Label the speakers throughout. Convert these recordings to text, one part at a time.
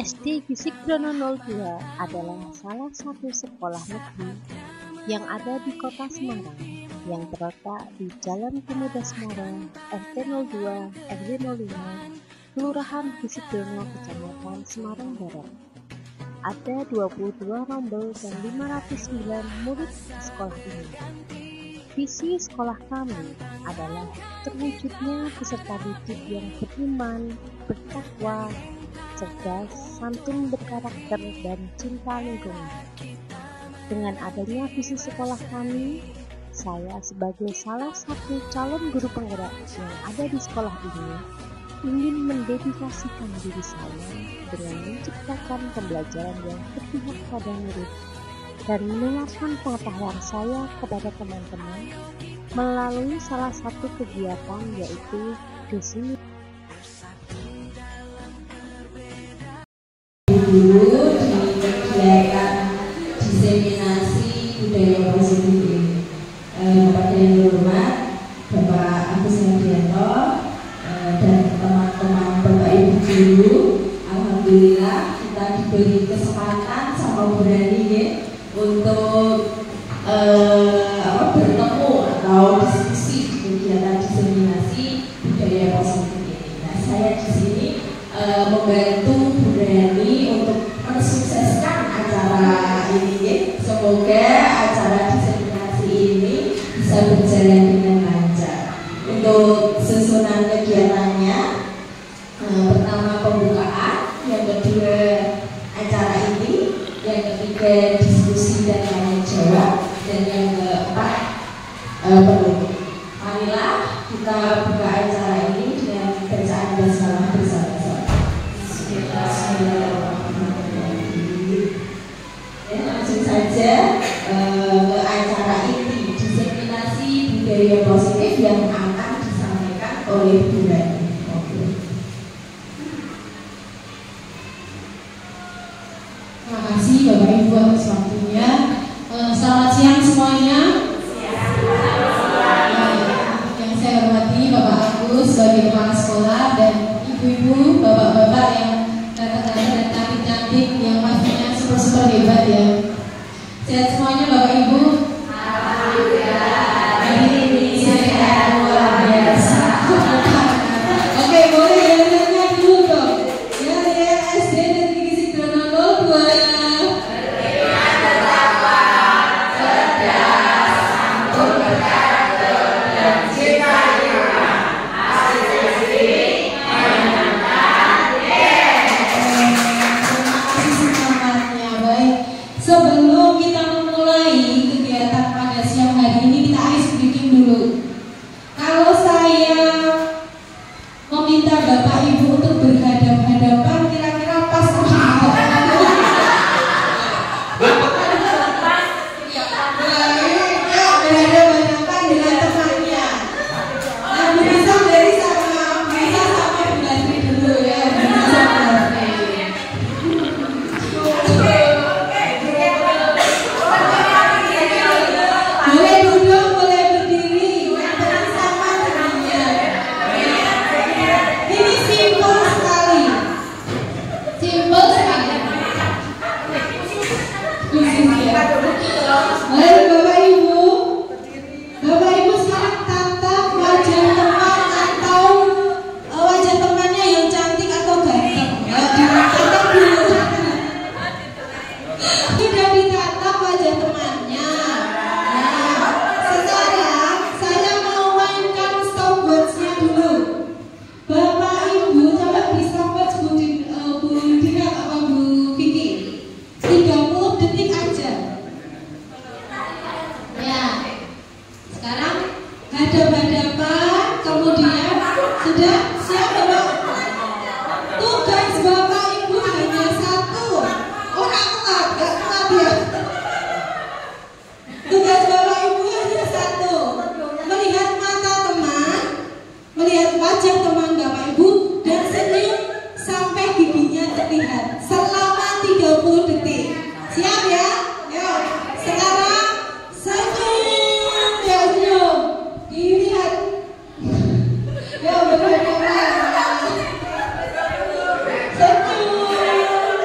Speaker 1: SD Gisikrono 02 adalah salah satu sekolah negeri yang ada di Kota Semarang yang terletak di Jalan Pemuda Semarang, RT 02, RW 05, Kelurahan Gisikrono, Kecamatan Semarang Barat. Ada 22 rombel dan 509 murid di sekolah ini. Visi sekolah kami adalah terwujudnya peserta didik yang beriman, bertakwa, cerdas, santun, berkarakter, dan cinta lingkungan. Dengan adanya visi sekolah kami, saya sebagai salah satu calon guru penggerak yang ada di sekolah ini ingin mendedikasikan diri saya dengan menciptakan pembelajaran yang berpihak pada murid dan menularkan pengetahuan saya kepada teman-teman melalui salah satu kegiatan yaitu dulu
Speaker 2: di kegiatan diseminasi budaya positif ini. Bapak yang hormat, Bapak Agus Hendianto dan teman-teman Bapak Ibu guru, alhamdulillah kita diberi kesempatan sama Bu Rani untuk bertemu atau diskusi kegiatan diseminasi budaya positif ini. Nah, saya di sini membantu Bu Rani untuk mensukseskan acara ini. Semoga acara diseminasi ini bisa berjalan dengan lancar. Untuk susunan kegiatannya, pertama pembukaan, yang kedua acara ini, yang ketiga diskusi dan tanya jawab, dan yang keempat penutup. Marilah kita buka acara ini dengan bacaan basmalah bersama-sama. Bismillahirrahmanirrahim. Langsung saja ke acara inti diseminasi budaya positif yang akan disampaikan oleh Bu Rani.
Speaker 3: Terima kasih Bapak Ibu atas waktunya. Selamat siang semuanya. Yang saya hormati Bapak Agus sebagai kepala sekolah dan ibu-ibu, bapak-bapak yang datang dan cantik-cantik yang pastinya super hebat ya. Sehat semuanya Bapak Ibu. Hari ini sehat luar biasa. Oke, boleh ya dulu dong. Ya SD Negeri Gisikrono 02. Sebelum kita memulai kegiatan pada siang hari ini, kita ice breaking dulu. Kalau saya meminta Bapak Ibu untuk berhadapan-hadapan, kira-kira pas atau berhadapan dengan temannya. Nah, bisa dari sama Bilastri dulu ya. Boleh duduk, boleh berdiri, sama dengannya. Ini simpel sekali. Simpel sekali. Baik Bapak Ibu. Bapak Ibu sekarang tatap wajah teman atau wajah temannya yang cantik atau ganteng. Ditatap dulu. Sudah ditatap wajah temannya. Nah, sekarang saya mau mainkan stopwatch-nya dulu. Bapak Ibu coba di stopwatch Bu Dina apa Bu Kiki. 30 detik aja. Ya. Sekarang hadap-hadapan, kemudian sudah siap Bapak. Tugas Bapak Ibu hanya satu. Oh, gak kuat ya. Tugas Bapak Ibu hanya satu. Melihat mata teman, melihat wajah teman Bapak Ibu, dan senyum sampai giginya terlihat selama 30 detik. Siap ya? Yuk. Sekarang senyum, ya senyum. Dilihat. Ya benar-benar. Senyum.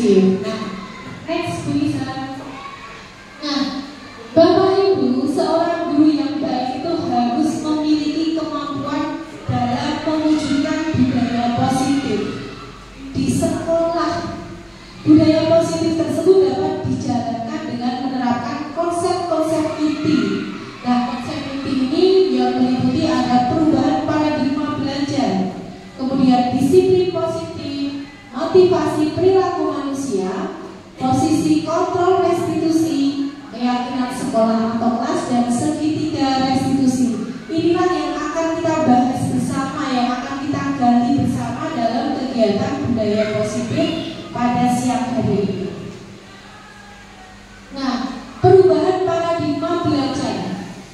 Speaker 3: inklusif. Nah, next Bu Isa. Nah, Bapak Ibu, seorang guru yang baik itu harus memiliki kemampuan dalam mewujudkan budaya positif di sekolah. Budaya positif tersebut dapat dijalankan dengan menerapkan konsep-konsep inti. Nah, konsep inti ini yang meliputi ada perubahan paradigma belajar, kemudian disiplin positif, motivasi perilaku manusia, posisi kontrol restitusi, keyakinan sekolah atau kelas, dan segitiga restitusi. Inilah yang akan kita bahas bersama, yang akan kita gali bersama dalam kegiatan budaya positif pada siang hari ini. Nah, perubahan paradigma belajar.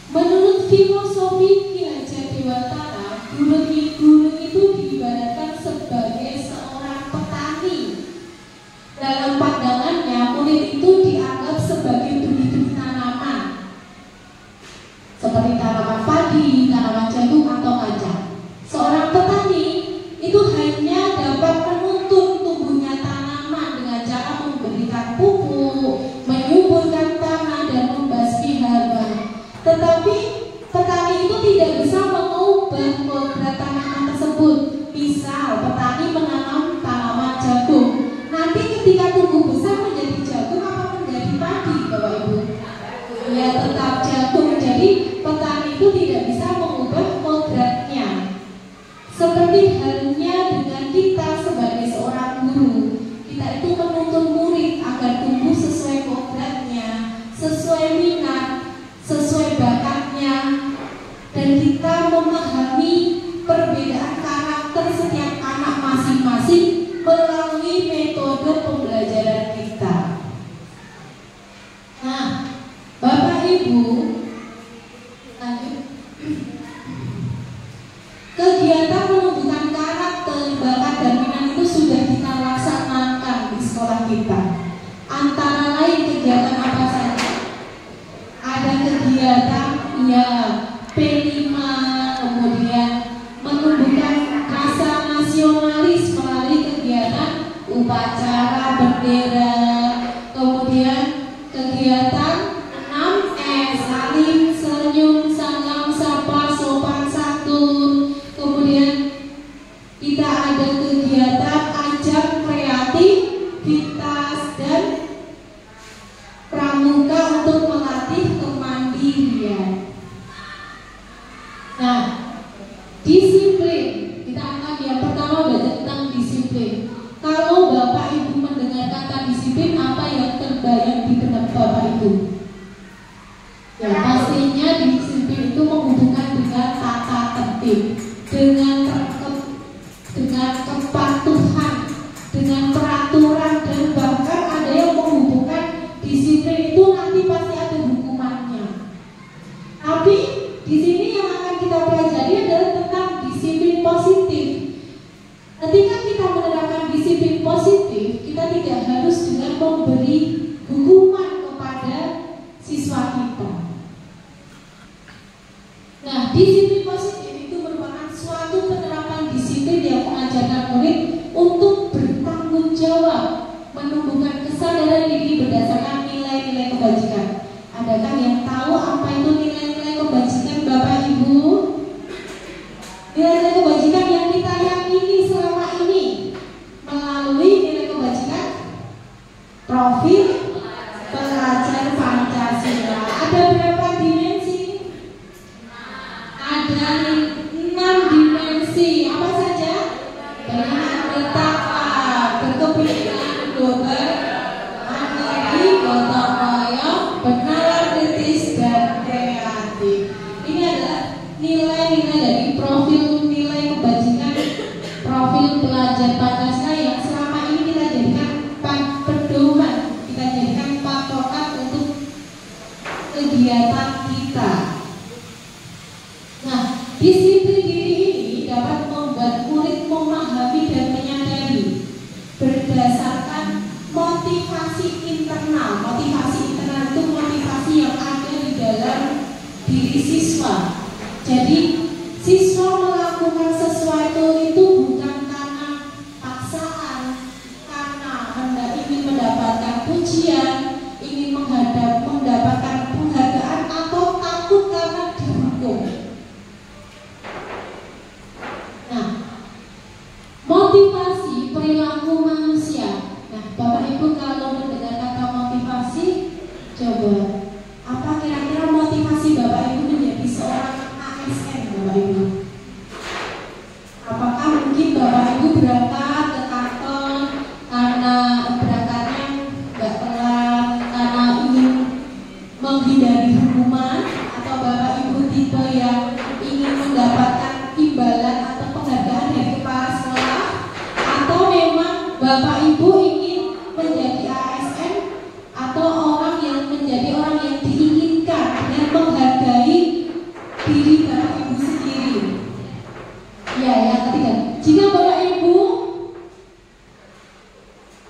Speaker 3: Menurut filosofi Ki Hajar Dewantara, guru itu diibaratkan sebagai seorang petani. Dalam pandangannya, murid itu dianggap sebagai benih tanaman, seperti tanaman padi, tanaman jagung, atau kacang. Seorang petani itu hanya dapat menuntun tumbuhnya tanaman dengan cara memberikan pupuk, menyuburkan tanah, dan membasmi hama. Tetapi petani itu tidak bisa mengubah kodrat tanaman tersebut. Misal petani menanam tanaman jagung, nanti ketika tumbuh besar menjadi jagung apa menjadi padi, Bapak Ibu? Ya, tetap jagung. Jadi petani itu tidak bisa mengubah kodratnya. Seperti halnya dengan kita sebagai seorang guru, kita itu menuntun murid agar tumbuh sesuai kodratnya, sesuai minat, sesuai bakatnya, dan kita memahami perbedaan karakter setiap anak masing-masing melalui metode pembelajaran kita. Nah, Bapak Ibu, lanjut. Kegiatan menumbuhkan karakter, bakat, dan minat itu sudah kita laksanakan di sekolah kita. Antara lain kegiatan apa saja? Ada kegiatan P5, kemudian menumbuhkan rasa nasionalis melalui kegiatan upacara bendera, kemudian kegiatan 6S, saling senyum, salam, sapa, sopan santun. Kemudian kita ada kegiatan ajang kreativitas dan pramuka untuk melatih kemandirian. Nah, disiplin. Kita akan yang pertama belajar tentang disiplin. Kalau Bapak Ibu mendengar kata disiplin, apa yang terbayang di benak Bapak Ibu? Ya, pastinya disiplin itu menghubungkan dengan tata tertib, dengan kepatuhan, dengan peraturan, dan bahkan ada yang menghubungkan disiplin itu nanti pasti ada hukumannya. Tapi di sini yang akan kita pelajari adalah tentang disiplin positif. Ketika kita menerapkan disiplin positif, kita tidak harus dengan memberi hukuman kepada siswa kita. Nah, disiplin positif itu merupakan suatu penerapan disiplin yang mengajarkan murid untuk bertanggung jawab, menumbuhkan kesadaran diri berdasarkan nilai-nilai kebajikan. Adakah yang tahu apa itu nilai-nilai kebajikan, Bapak Ibu? Nilai-nilai kebajikan yang kita yakini selama ini melalui nilai kebajikan profil pelajar Pancasila. Ada berapa dimensi? Ada 6 dimensi. Apa saja? Benar, bertakwa, berkepentingan global, mandiri, gotong royong, bernalar kritis, dan kreatif. Ini adalah nilai-nilai dari profil nilai kebajikan profil pelajar Pancasila yang selama ini kita jadikan pedoman, kita jadikan patokan untuk kegiatan kita. Nah, disiplin diri ini dapat membuat murid memahami dan menyadari berdasarkan motivasi internal. Motivasi internal itu motivasi yang ada di dalam diri siswa. Jadi siswa melakukan sesuatu itu bukan karena Motivasi perilaku manusia. Nah, Bapak Ibu kalau mendengar kata motivasi, coba apa kira-kira motivasi Bapak Ibu menjadi seorang ASN, Bapak Ibu? Apakah mungkin Bapak Ibu berangkat ke kantor karena berangkatnya nggak telat, karena ingin menghindari hukuman, atau Bapak Ibu tipe yang ingin mendapatkan imbalan atau penghargaan dari kepala sekolah, atau memang Bapak Ibu ingin menjadi ASN atau orang yang menjadi orang yang diinginkan dengan menghargai diri Bapak Ibu sendiri? Ya, yang ketiga, jika Bapak Ibu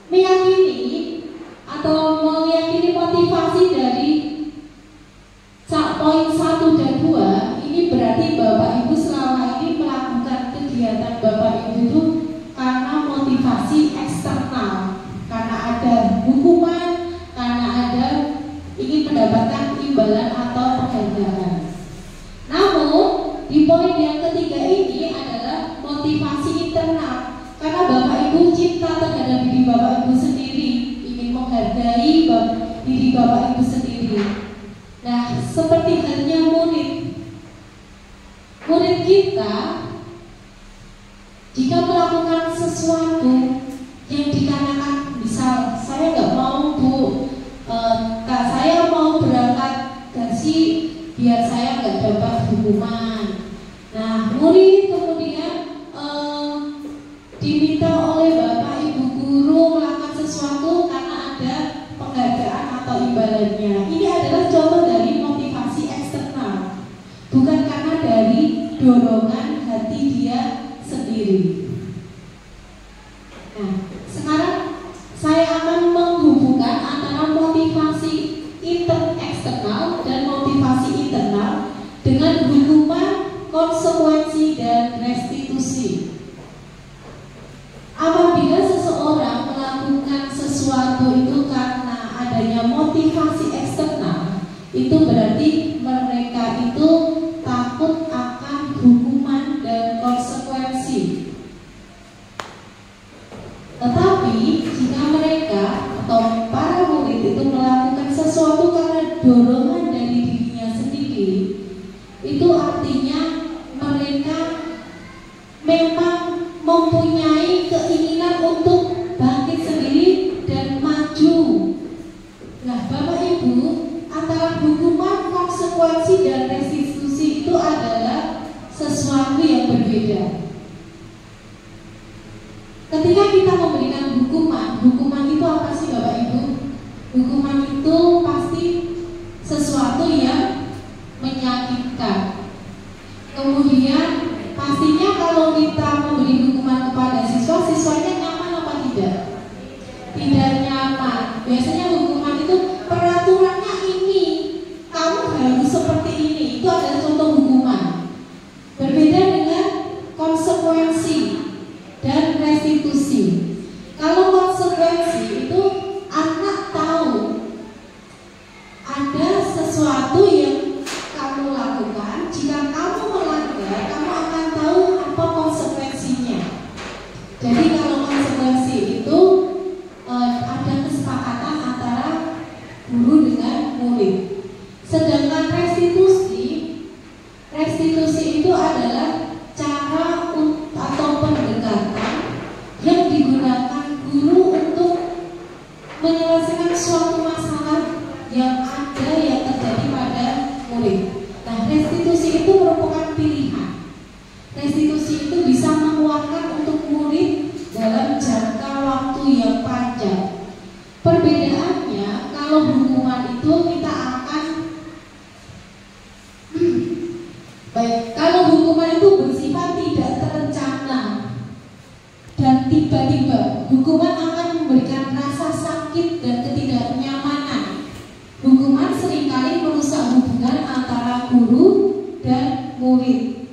Speaker 3: meyakini atau meyakini motivasi dari poin 1 dan 2, ini berarti Bapak Ibu selama ini melakukan kegiatan Bapak Ibu itu karena motivasi eksternal, karena ada hukuman, karena ada ingin mendapatkan imbalan atau penghargaan. Namun di poin yang ketiga ini adalah motivasi internal, karena Bapak Ibu cinta terhadap diri Bapak Ibu sendiri, ingin menghargai diri Bapak Ibu sendiri. Nah, seperti halnya murid kita, jika melakukan sesuatu yang dikarenakan, misal saya nggak mau Kak, saya mau berangkat gaji biar saya nggak dapat hukuman. Nah, murid kemudian diminta oleh Bapak Ibu guru melakukan sesuatu karena ada penghargaan atau imbalannya. Ini adalah contoh dari motivasi eksternal, bukan karena dari dorongan hati dia sendiri. Nah, sekarang saya akan menghubungkan antara motivasi eksternal dan motivasi internal dengan hukuman, konsekuensi, dan restitusi. Apabila seseorang melakukan sesuatu itu karena adanya motivasi eksternal, itu berarti mereka itu takut akan hukuman dan konsekuensi. Tetapi jika mereka atau para murid itu melakukan sesuatu karena dorongan dari dirinya sendiri, itu artinya mereka memang mempunyai keinginan untuk bangkit sendiri dan maju. Nah, Bapak Ibu, antara hukuman, konsekuensi, dan restitusi itu adalah sesuatu yang berbeda. Ketika kita memberikan hukuman itu apa sih Bapak Ibu? Hukuman itu pasti sesuatu yang menyakitkan. Kemudian pastinya kalau kita memberi hukuman kepada siswa, siswanya nyaman apa tidak? Tidak nyaman. Biasanya hukuman itu peraturannya ini, kamu harus seperti ini. Itu adalah contoh hukuman. Berbeda dengan konsekuensi dan restitusi. Kalau konsekuensi itu anak tahu ada sesuatu yang kamu lakukan, jika kamu melanggar, kamu akan tahu apa konsekuensinya. Jadi kalau konsekuensi itu ada kesepakatan antara guru dengan murid. Sedangkan restitusi itu adalah cara atau pendekatan yang digunakan guru untuk menyelesaikan suatu masalah yang ada yang terjadi pada murid. Nah, restitusi itu merupakan pilihan. Restitusi itu bisa menguatkan untuk murid dalam jangka waktu yang panjang. Perbedaannya, kalau hukuman itu kita akan kalau hukuman itu bersifat tidak terencana dan tiba-tiba, hukuman akan memberikan rasa sakit dan ketidaknyamanan. Hukuman seringkali merusak hubungan antara guru dan murid.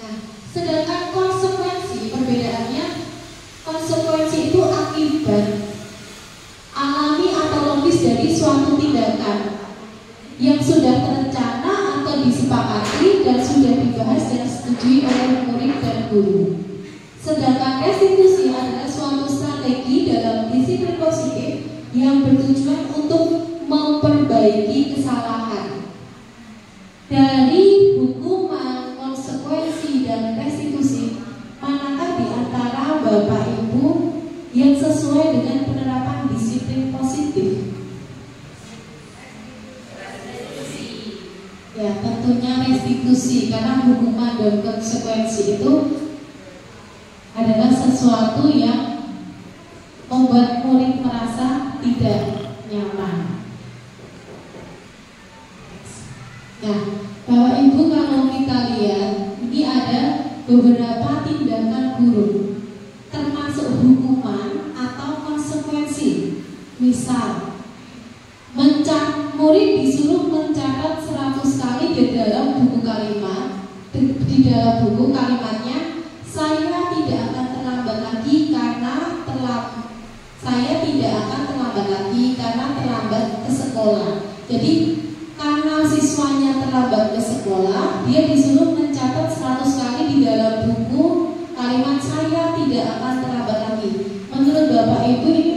Speaker 3: Nah, sedangkan konsekuensi, perbedaannya, konsekuensi itu akibat alami atau logis dari suatu tindakan yang sudah terencana atau disepakati dan sudah dibahas dan disetujui oleh murid dan guru. Sedangkan restitusi adalah suatu strategi dalam disiplin positif yang bertujuan untuk memperbaiki kesalahan. Dari hukuman, konsekuensi, dan restitusi, manakah di antara Bapak Ibu yang sesuai dengan penerapan disiplin positif? Ya, tentunya restitusi, karena hukuman dan konsekuensi itu adalah sesuatu yang membuat murid merasa tidak nyaman. Nah, Bapak Ibu, kalau kita lihat, ini ada beberapa tindakan guru, termasuk hukuman atau konsekuensi. Misal, murid disuruh mencatat 100 kali di dalam buku kalimat. Di dalam buku kalimatnya, saya tidak akan terlambat lagi karena terlambat ke sekolah. Jadi karena siswanya terlambat ke sekolah, dia disuruh mencatat 100 kali di dalam buku kalimat saya tidak akan terlambat lagi. Menurut Bapak Ibu ini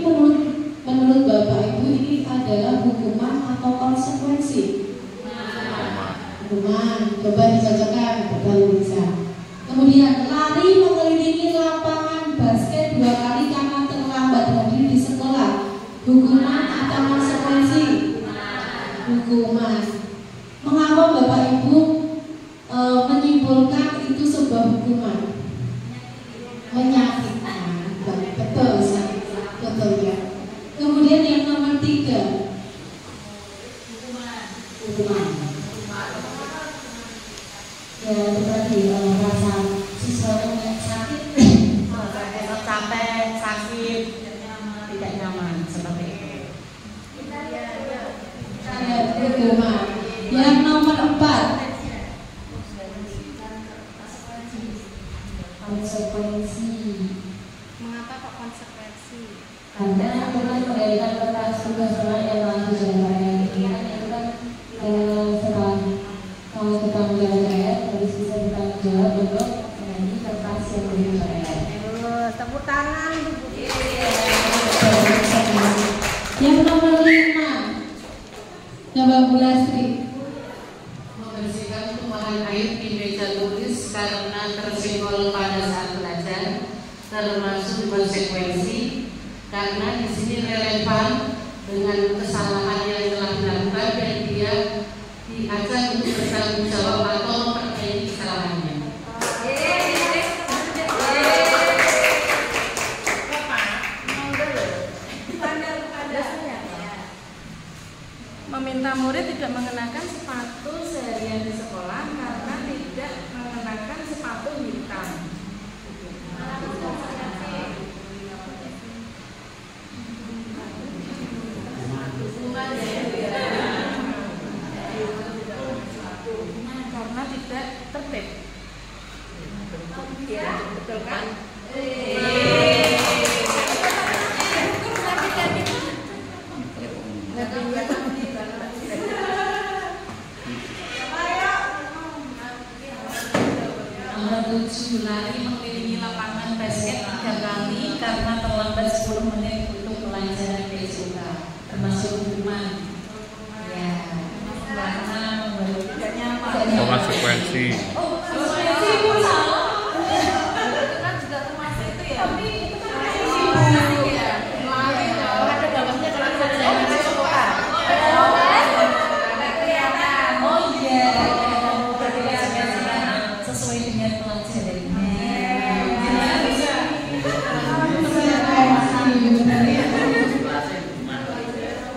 Speaker 3: menurut Bapak Ibu ini adalah hukuman atau konsekuensi? Hukuman. Coba dicocokkan, baru bisa. Kemudian lari mengelilingi lapangan basket 2 kali karena terlambat hadir di sekolah. Hukuman atau konsekuensi? Hukuman. Mengapa Bapak Ibu menyimpulkan itu sebuah hukuman? Menyakitkan. Betul, betul ya. Kemudian yang nomor 3, hukuman. Ya, itu tadi rasa siswanya sakit,
Speaker 4: capek, sakit, tidak nyaman seperti itu.
Speaker 3: Hukuman. Yang nomor 4, konsekuensi.
Speaker 4: Mengapa kok konsekuensi?
Speaker 3: Karena itu kan mengembalikan kertas tugas yang telah dijalankan. Itu kan setelah kalau kita menjalankan harus bisa bertanggung jawab untuk menjadi kertas yang lebih baik.
Speaker 4: Tepuk tangan.
Speaker 3: Yang nomor 5, coba Bu Lastri.
Speaker 5: Membersihkan tumpahan air di meja tulis karena tersenggol pada saat belajar, termasuk konsekuensi karena di sini relevan dengan kesalahan yang telah dilakukan dan dia diajak untuk bertanggung jawab atau memperbaiki kesalahannya.
Speaker 4: Meminta murid tidak mengenakan sepatu seharian di sekolah karena tidak mengenakan sepatu hitam. Karena tidak tertib. Ya, betul kan?
Speaker 5: Lari mengelilingi lapangan basket 3 kali karena terlambat 10 menit untuk pelajaran PJK, termasuk hukuman. Ya, karena
Speaker 6: konsekuensi.
Speaker 4: Konsekuensi pun salah. Itu kan juga termasuk itu ya. Tapi itu kan ya. Lari loh. Ada dalamnya kalau pelajaran sekolah.
Speaker 5: Oh iya, sesuai dengan pelajarannya.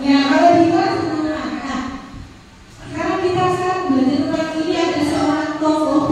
Speaker 3: Ya, kalau di kelas sekarang kita belajar tentang ini ada seorang tokoh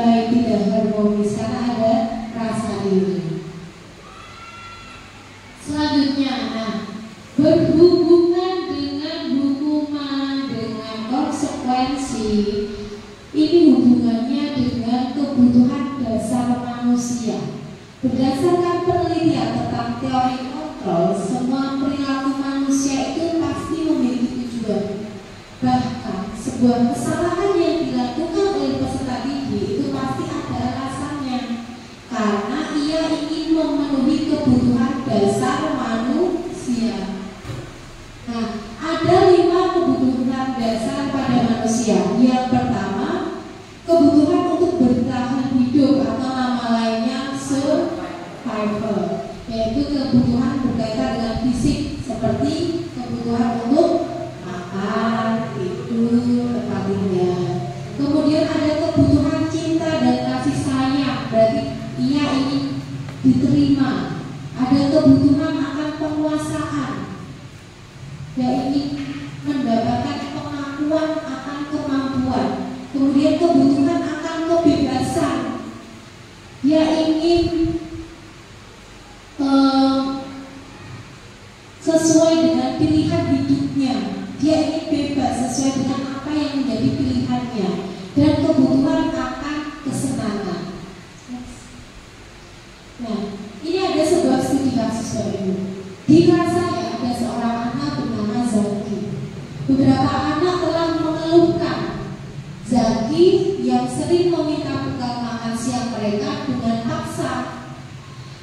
Speaker 3: baik, tidak harmonis karena ada rasa iri. Selanjutnya, nah, berhubungan dengan hukuman, dengan konsekuensi, ini hubungannya dengan kebutuhan dasar manusia. Berdasarkan penelitian tentang teori kontrol, semua perilaku manusia itu pasti memiliki tujuan. Bahkan sebuah kesalahan yang dilakukan oleh peserta didik itu pasti ada alasannya, karena ia ingin memenuhi kebutuhan dasar manusia. Nah, ada 5 kebutuhan dasar pada manusia. Yang pertama, kebutuhan untuk bertahan hidup atau nama lainnya survival, yaitu kebutuhan berkaitan dengan fisik seperti kebutuhan untuk makan, tidur, tempat tinggal. Kemudian ada kebutuhan cinta dan kasih sayang, berarti ia ingin diterima. Ada kebutuhan akan penguasaan, dia ingin mendapatkan pengakuan akan kemampuan. Kemudian kebutuhan akan kebebasan, dia ingin sesuai dengan pilihan hidupnya, dia ingin bebas sesuai dengan apa yang menjadi pilihannya. Dan kebutuhan akan kesenangan. Nah, ini ada sebuah studi kasus baru. Di rasanya ada seorang anak bernama Zaki. Beberapa anak telah mengeluhkan Zaki yang sering meminta bekal makan siang mereka dengan paksa.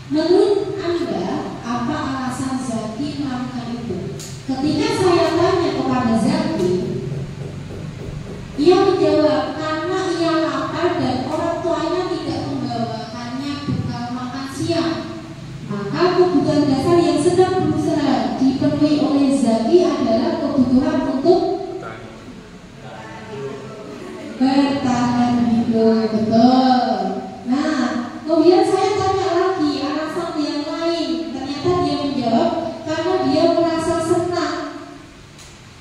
Speaker 3: Menurut Anda, apa alasan Zaki melakukan itu? Ketika saya tanya kepada Zaki, ia menjawab karena ia lapar dan orang tuanya tidak membawakannya bekal makan siang. Maka kebutuhan dasar yang sedang berusaha dipenuhi oleh Zaki adalah kebutuhan untuk bertahan hidup. Betul. Nah, kemudian saya tanya lagi alasan yang lain. Ternyata dia menjawab karena dia merasa senang.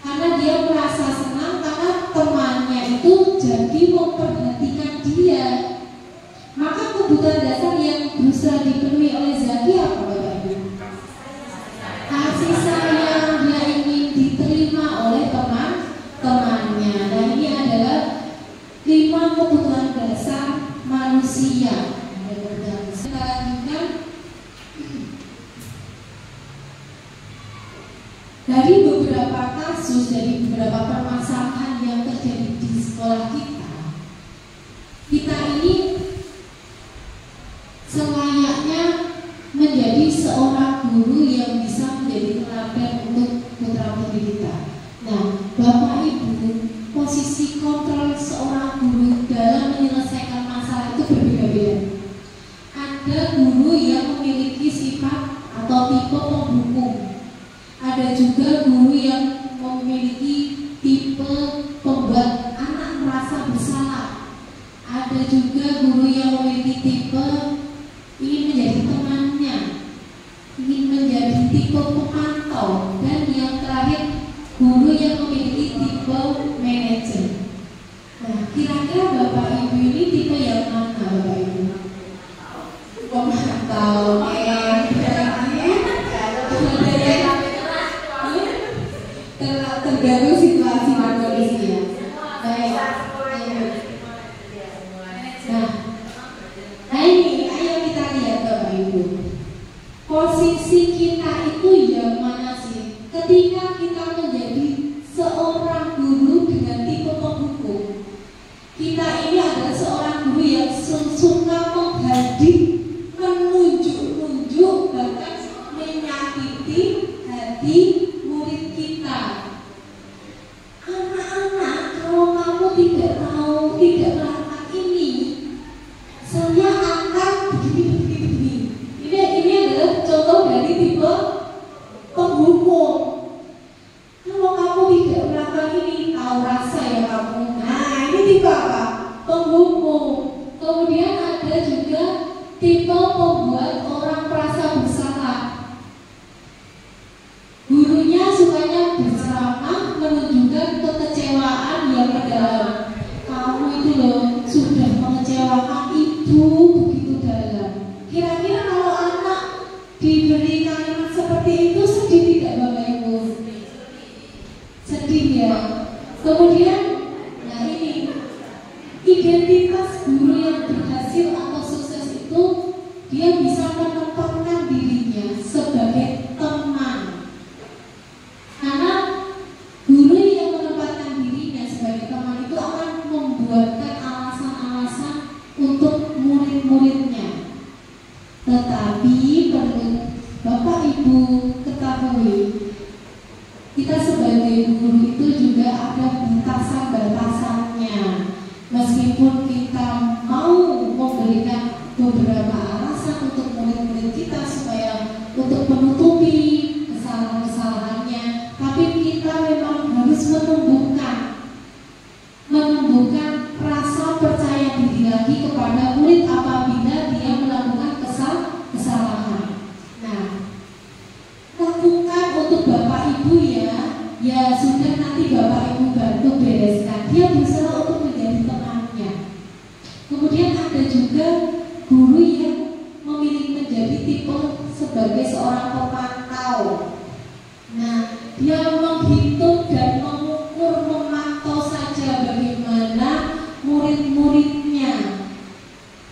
Speaker 3: Karena dia merasa senang karena temannya itu jadi memperhatikan dia. Maka kebutuhan dasar yang berusaha dipenuhi oleh Zaki apa, Bapak Ibu? Kasih sayang, dia ingin diterima oleh teman-temannya. Nah, ini adalah 5 kebutuhan dasar manusia. Kita lanjutkan. Dari beberapa kasus, dari beberapa permasalahan yang terjadi di sekolah kita ini selayaknya menjadi seorang guru yang bisa menjadi teladan untuk putra-putri kita. Nah, Bapak Ibu, posisi kontrol seorang guru dalam menyelesaikan masalah itu berbeda-beda. Ada guru yang memiliki sifat atau tipe penghukum. Ada juga guru yang memiliki tipe pembuat anak merasa bersalah. Ada juga guru yang memiliki tipe ingin menjadi temannya, ingin menjadi tipe pemantau, dan yang terakhir guru yang memiliki tipe manajer. Nah, kira-kira Bapak Ibu ini tipe yang mana, Bapak Ibu? Pemantau, tergantung situasi dan kondisinya. Baik. Nah ini, ayo kita lihat Bapak Ibu. Posisi kita itu yang mana sih? Ketika kita menjadi seorang guru dengan tipe penghukum, kita ini adalah seorang guru yang suka menghadik, menunjuk-nunjuk, bahkan menyakiti hati murid kita. Anak-anak, kalau kamu tidak mau, tidak melakukan ini, saya akan begini. Ini adalah contoh dari tipe penghukum. Kalau kamu tidak melakukan ini, tahu rasa ya kamu. Nah, ini tipe apa? Penghukum. Kemudian ada juga tipe pembuat orang merasa bersalah. Gurunya sukanya berceramah menunjukkan kekecewaan yang mendalam. Kamu itu loh sudah mengecewakan ibu begitu dalam. Kira-kira kalau anak diberi kalimat seperti itu sedih tidak Bapak Ibu? Sedih ya. Kemudian, nah ini identitas guru yang berhasil atau sukses itu dia bisa menempatkan dirinya sebagai teman. Karena guru yang menempatkan dirinya sebagai teman itu akan membuatkan alasan-alasan untuk murid-muridnya. Tetapi perlu Bapak Ibu ketahui, kita sebagai guru itu juga ada batasan-batasannya. Meskipun kita mau memberikan beberapa alasan untuk murid-murid kita supaya untuk menutupi kesalahan-kesalahannya, tapi kita memang harus menumbuhkan rasa percaya diri lagi kepada murid apabila dia melakukan kesalahan. Nah, lakukan untuk Bapak Ibu ya sudah, nanti Bapak Ibu bantu bereskan. Dia berusaha untuk menjadi temannya. Kemudian ada juga guru yang memilih menjadi tipe sebagai seorang pemantau. Nah, dia menghitung dan mengukur, memantau saja bagaimana murid-muridnya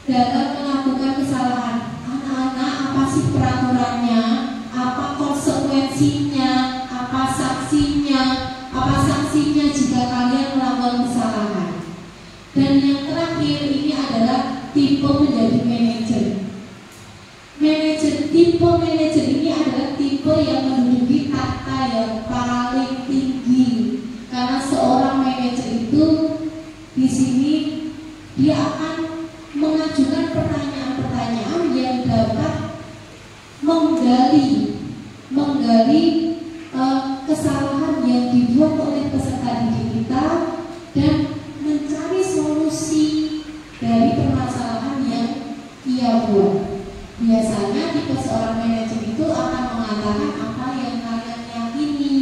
Speaker 3: dalam melakukan kesalahan. Anak-anak, apa sih peraturannya? Apa konsekuensinya? Apa sanksinya jika kalian melakukan kesalahan? Dan yang terakhir ini adalah tipe menjadi manajer. Tipe manajer ini adalah tipe yang menduduki tahta yang paling tinggi. Karena seorang manajer itu di sini dia akan mengajukan pertanyaan-pertanyaan yang dapat menggali kesalahan yang dibuat oleh peserta didik kita dan mencari solusi dari permasalahan yang ia buat. Biasanya tipe seorang manajer itu akan mengatakan apa yang kalian yakini,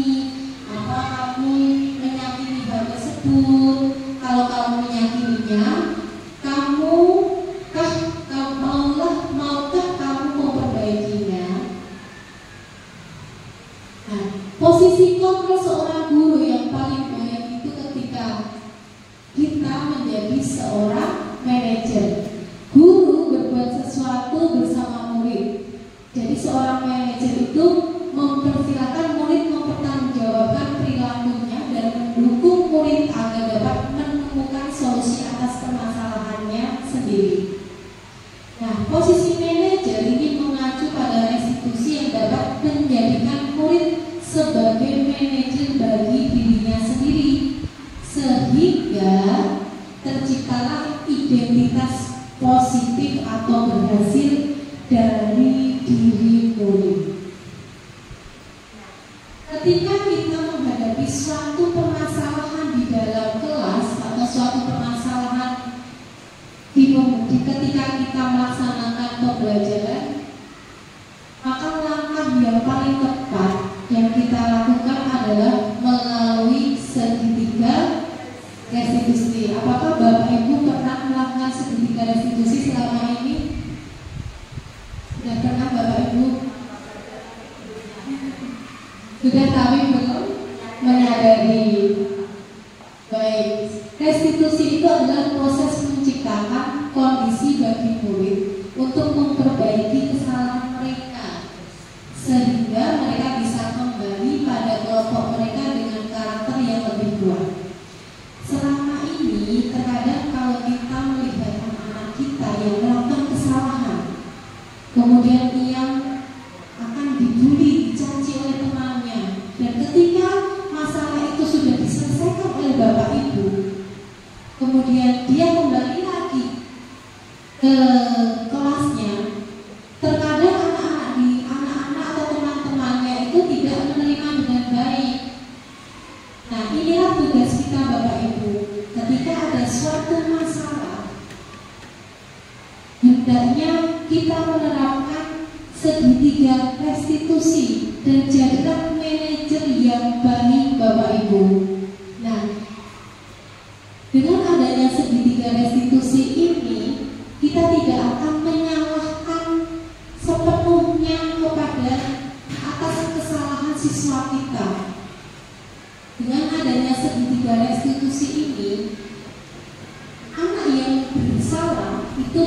Speaker 3: apa kamu meyakini hal tersebut. Kalau kamu meyakininya, maukah kamu memperbaikinya? Nah, posisi kontrol seorang guru yang paling baik itu ketika kita menjadi seorang manajer. Guru berbuat sesuatu bersama murid. Jadi seorang manajer itu mempersilahkan murid mempertanggungjawabkan perilakunya dan mendukung murid agar dapat menemukan solusi atas permasalahannya sendiri. Nah, posisi manajer ini mengacu pada institusi yang dapat menjadikan murid sebagai manajer bagi dirinya sendiri, sehingga terciptalah identitas positif atau berhasil dari diri murid. Ketika kita menghadapi suatu permasalahan di dalam kelas atau suatu permasalahan ketika kita melaksanakan pembelajaran, maka langkah yang paling tepat yang kita lakukan adalah melalui segitiga restitusi. Apakah Bapak Ibu pernah melakukan segitiga restitusi selama ini? Sudah pernah Bapak Ibu? Sudah tahu belum? Menyadari. Baik, restitusi itu adalah proses menciptakan kondisi bagi murid untuk memperbaiki kesalahan mereka, sehingga mereka bisa kembali pada kelompok mereka dengan karakter yang lebih kuat. Selama ini terkadang kalau kita melihat anak-anak kita yang melakukan kesalahan, kemudian ia akan dibully, dicaci oleh temannya, dan ketika masalah itu sudah diselesaikan oleh Bapak Ibu, kemudian dia kembali lagi ke kelasnya, terkadang anak-anak atau teman-temannya itu tidak menerima dengan baik. Nah, inilah tugas kita Bapak Ibu. Ketika ada suatu masalah, hendaknya kita menerapkan segitiga restitusi dan jadilah manajer yang baik Bapak Ibu. Nah, dengan adanya segitiga restitusi ini, kita tidak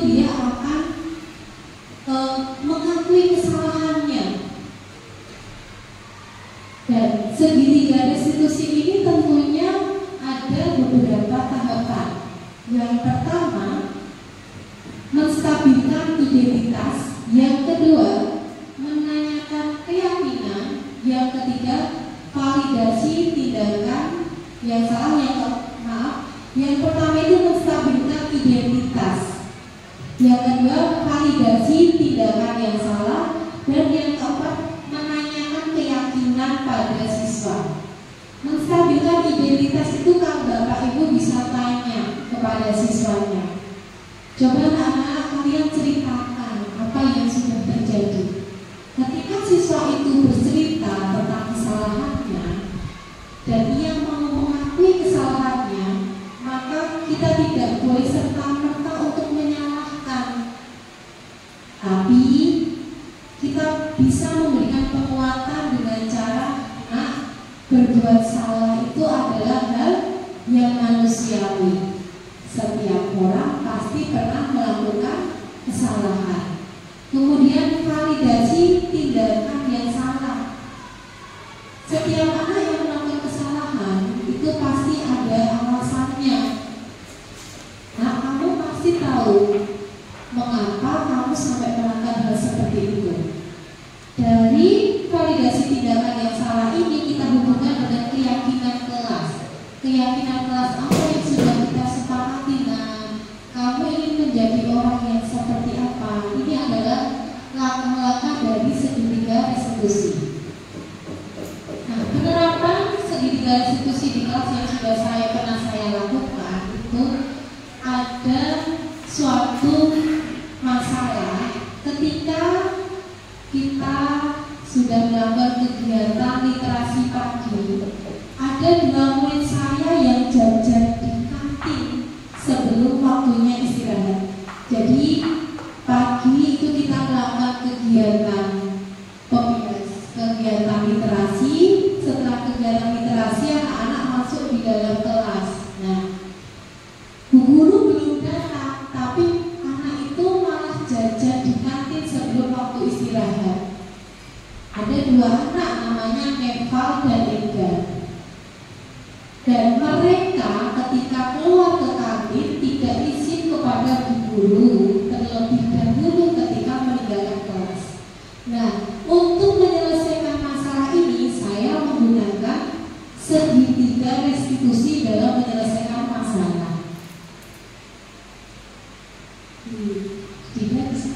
Speaker 3: dia akan mengakui kesalahannya. Dan segitiga restitusi ini tentunya ada beberapa tahapan. Yang pertama, menstabilkan identitas. Yang kedua, menanyakan keyakinan. Yang ketiga, validasi tindakan yang salah. Yang pertama itu menstabilkan identitas. Yang kedua, validasi tindakan yang salah. Dan yang keempat, menanyakan keyakinan pada siswa. Menstabilkan identitas itu kalau Bapak Ibu bisa tanya kepada siswanya, coba anak-anak kalian ceritakan apa yang sudah terjadi. Ketika siswa itu bercerita tentang kesalahannya dan ia mau mengakui kesalahannya, maka kita tidak boleh serta-merta untuk menyalahkan, tapi kita bisa memberikan penguatan dengan cara berbuat salah itu adalah hal yang manusiawi. Setiap orang pasti pernah melakukan kesalahan. Kemudian validasi tindakan yang salah. Setiap anak yang melakukan kesalahan itu pasti ada alasannya. Nah, kamu pasti tahu mengapa kamu sampai melakukan hal seperti itu. Dari validasi tindakan yang salah ini kita hubungkan dengan keyakinan kelas. Keyakinan kelas apa yang sudah kita sepakati? Nah, kamu ingin menjadi orang yang seperti apa? Ini adalah langkah-langkah dari segitiga restitusi. Nah, penerapan segitiga restitusi di kelas yang sudah pernah saya lakukan itu ada suatu masalah ketika kita sudah melakukan kegiatan literasi pagi. Ada 2 murid saya yang jajan di kantin sebelum waktunya istirahat. Jadi pagi itu kita melakukan kegiatan literasi. Setelah kegiatan literasi anak-anak masuk di dalam kelas. Nah, bu guru belum datang, tapi anak itu malah jajan di kantin sebelum waktu istirahat. Ada 2 anak namanya Neval dan Ega. Dan mereka ketika keluar ke kantin tidak izin kepada bu guru terlebih dahulu ketika meninggalkan kelas. Nah, untuk menyelesaikan masalah ini saya menggunakan segitiga restitusi dalam menyelesaikan masalah. Tidak bisa.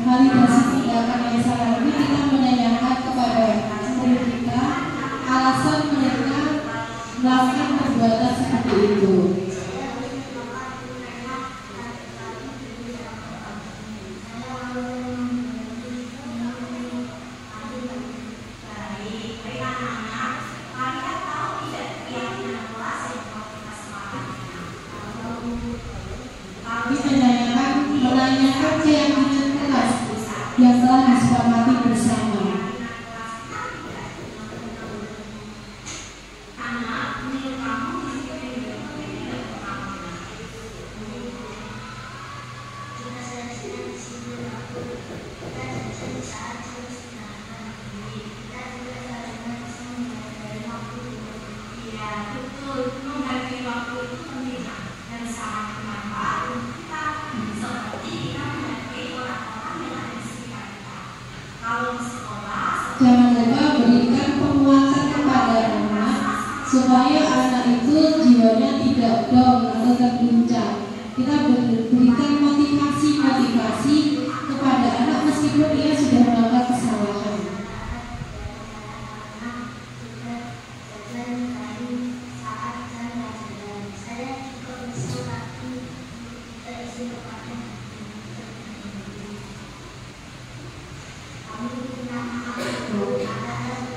Speaker 3: validasi tindakan yang salah ini kita menanyakan kepada murid kita alasan mereka melakukan perbuatan seperti itu. Menanyakan keyakinan keras yang telah disepakati bersama. Jangan lupa berikan penguatan kepada anak supaya anak itu jiwanya tidak down atau terguncang. Kita berikan motivasi kepada anak meskipun ia sudah melakukan kesalahan.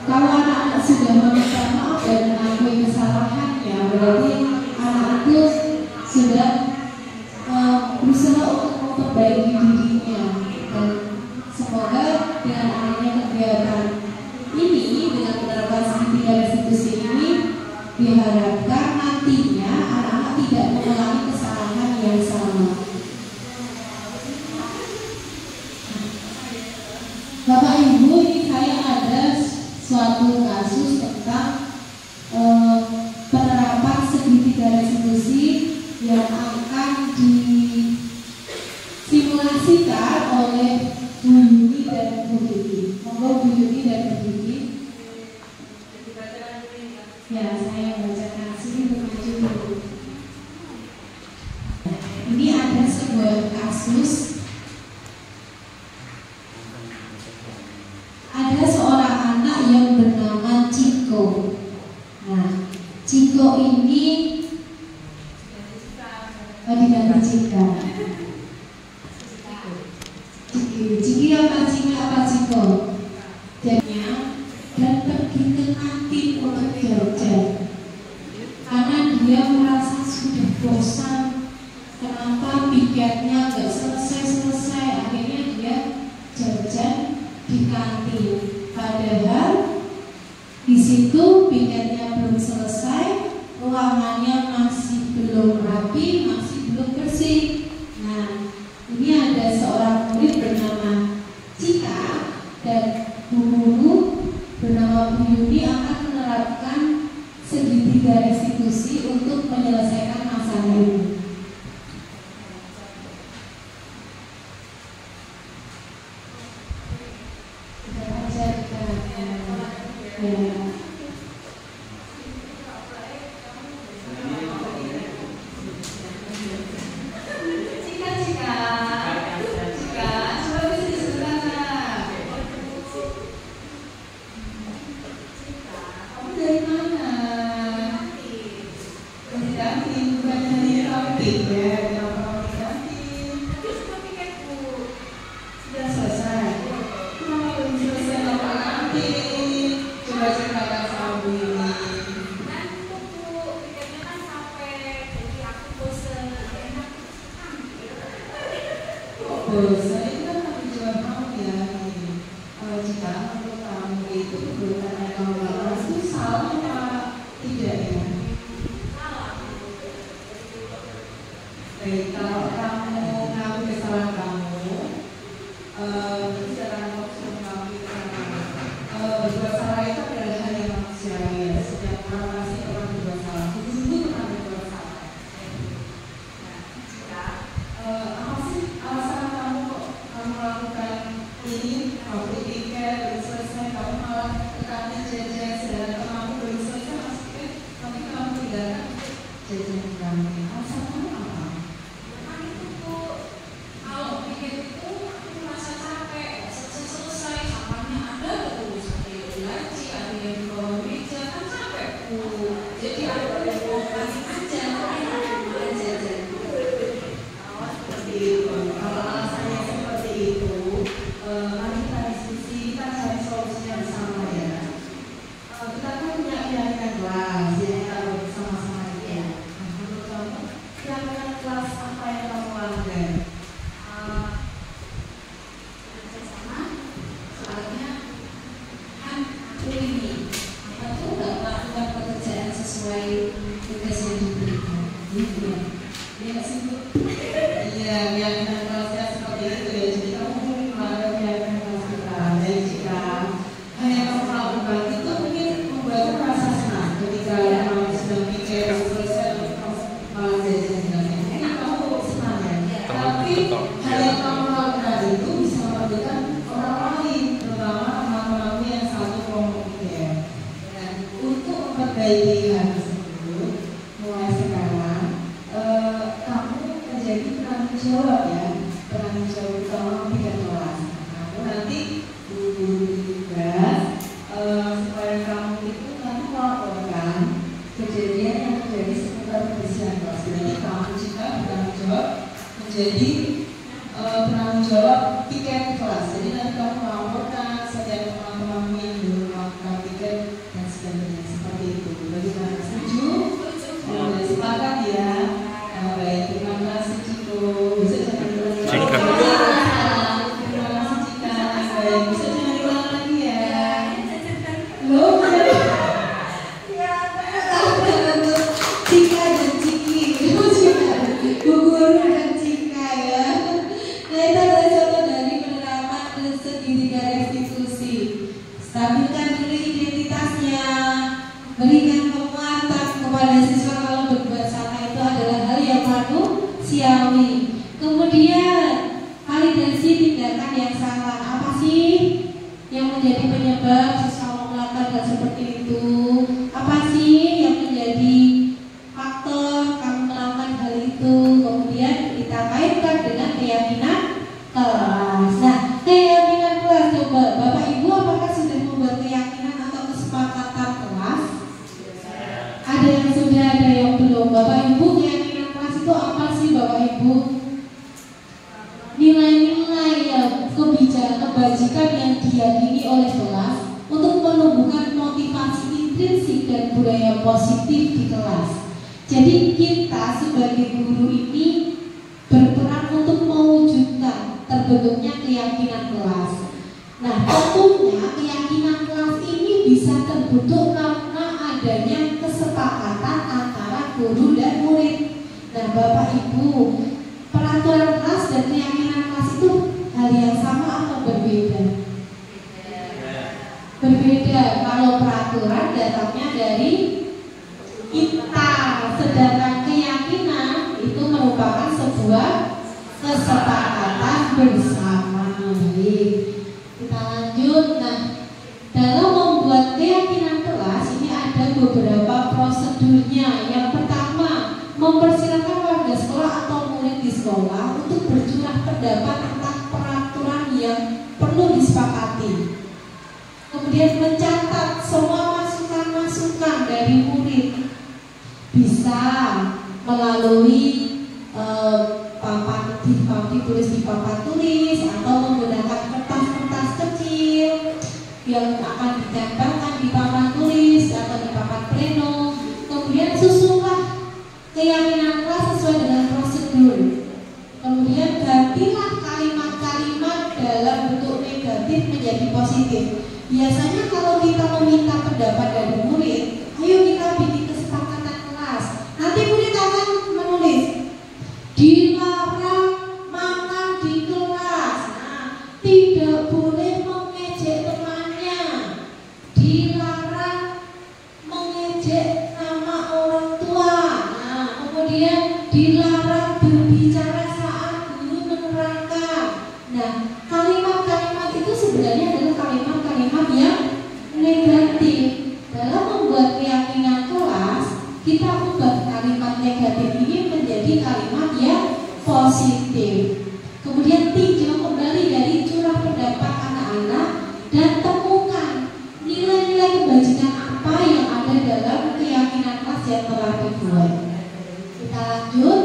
Speaker 3: Kalau anak-anak sudah meminta maaf dan mengakui kesalahannya, berarti anak itu sudah berusaha untuk memperbaiki dirinya. Dan semoga dengan adanya kegiatan ini, dengan menerapkan segitiga restitusi ini, diharapkan nantinya anak-anak tidak mengulangi kesalahan yang sama. Bapak Ibu, ini saya ada suatu kasus tentang penerapan segitiga restitusi yang akan disimulasikan oleh Bu Yuni dan Bu Didi. Monggo Bu Yuni dan Bu Didi. Ya, saya bacakan sini maju dulu. Ini ada sebuah kasus. Ada seorang anak yang bernama Ciko. Nah, Ciko ini diganti Cika. Ciki apa Cika apa Ciko? Dan pergi ke kantin untuk jajan. Karena dia merasa sudah bosan. Kenapa piketnya nggak selesai? Akhirnya dia jajan di kantin, padahal di situ piketnya belum selesai, ruangannya masih belum rapi, masih belum bersih. Nah, ini ada seorang murid bernama Cika dan Bu Guru bernama Bu Yuni akan menerapkan segitiga restitusi untuk menyelesaikan masalah ini. Saya itu kan kami jual kamu ya. Kalau jika menurut kamu itu perbuatan yang kamu lakukan itu salah apa tidak ya? Baik, kalau kamu mengakui kesalahan kamu, berarti dalam maksud kamu berbuat salah itu adalah hal yang manusiawi. Setiap orang pasti pernah berbuat salah. Itu pernah berbuat salah. Apa sih alasan kamu melakukan ini? Kamu tiket belum selesai, kamu malah ke kantin jajan, sedangkan kamu belum selesai maksudnya, tapi kamu tidak jajan di kantin. Alasan kamu apa?
Speaker 4: Kalau pikir itu aku merasa
Speaker 2: Mari kita diskusi, kita cari solusinya bersama ya. Kita kan punya keyakinan kelas, jadi kita bersama-sama ya. Menurut kamu, keyakinan kelas apa yang kamu langgar?
Speaker 3: Sama, soalnya kan ini aku nggak melakukan pekerjaan sesuai tugas yang diberikan. Gitu ya. Dia nggak sibuk.
Speaker 2: Iya, keyakinan kelasnya seperti itu ya. Jadi kamu melanggar keyakinan kelas kita. Dan jika hanya kamu lakukan itu mungkin membuat rasa senang ketika kamu sedang pikir selesai malah jajan jalannya. Ini kamu senang ya. Tapi hal yang kamu lakukan itu bisa merugikan orang lain, terutama teman-temanmu yang satu kelompok ya. Dan untuk memperbaiki hal tersebut, mulai sekarang kamu menjadi penanggung jawab ya, penanggung jawab utama tiga kelas. Kamu nanti guru-guru tugas supaya kamu itu nanti melaporkan kejadian yang terjadi seputar kebersihan kelas. Jadi kamu juga bertanggung jawab menjadi penanggung jawab piket kelas. Jadi nanti kamu melaporkan setiap teman-temanmu yang belum melakukan piket dan sebagainya seperti itu. Bagaimana, setuju? Sepakat ya. Baik, terima kasih Ciko. Bisa jangan diulang lagi. Terima kasih Cika. Baik, bisa jangan diulang lagi ya. Loh,
Speaker 3: Ya, untuk Cika dan Ciki, Bu Guru dan Cika ya. Nah, itu adalah contoh dari penerapan segitiga restitusi. Stabilkan dulu identitasnya, berikan penguatan kepada siswa kalau berbuat salah itu adalah hal yang manusiawi. Kemudian validasi tindakan yang salah, apa sih yang menjadi penyebab siswa melakukan hal seperti itu? Apa sih yang menjadi faktor kamu melakukan hal itu? Kemudian kita kaitkan dengan keyakinan kelas. Nah, keyakinan kelas, coba Bapak Ibu apakah sudah membuat keyakinan atau kesepakatan kelas? Ada yang sudah, ada yang belum. Bapak Ibu, keyakinan kelas itu apa sih Bapak Ibu? Nilai-nilai kebajikan yang diyakini oleh kelas untuk menumbuhkan motivasi intrinsik dan budaya positif di kelas. Jadi kita sebagai guru ini berperan untuk mewujudkan terbentuknya keyakinan kelas. Nah, tentunya keyakinan kelas ini bisa terbentuk karena adanya kesepakatan antara guru dan murid. Nah, Bapak Ibu, peraturan kelas dan keyakinan kelas itu hal yang sama atau berbeda? Berbeda. Kalau peraturan datangnya dari kita, sedangkan keyakinan itu merupakan sebuah kesepakatan bersama. Kita lanjut. Nah, dalam membuat keyakinan kelas ini ada beberapa prosedurnya. Yang pertama, mempersilakan warga sekolah atau murid di sekolah untuk bercurah pendapat tentang peraturan yang perlu disepakati. Kemudian mencatat semua masukan-masukan dari murid, bisa melalui papan ditulis di papan tulis atau menggunakan kertas-kertas kecil yang akan ditempelkan di papan tulis atau di papan pleno. Kemudian susunlah keyakinan kelas sesuai dengan prosedur. Kemudian gantilah kalimat-kalimat dalam bentuk negatif menjadi positif. Biasanya kalau kita meminta pendapat dari murid, ayo kita bikin kesepakatan kelas. Nanti murid akan menulis dilarang makan di kelas. Nah, tidak boleh mengejek temannya. Dilarang mengejek nama orang tua. Nah, kemudian dilarang berbicara saat guru menerangkan. Nah, kalimat-kalimat itu sebenarnya adalah kalimat-kalimat yang negatif. Dalam membuat keyakinan kelas, kita ubah kalimat negatif ini menjadi kalimat yang positif. Kemudian tinjau kembali dari curah pendapat anak-anak dan temukan nilai-nilai kebajikan apa yang ada dalam keyakinan kelas yang telah dibuat. Kita lanjut.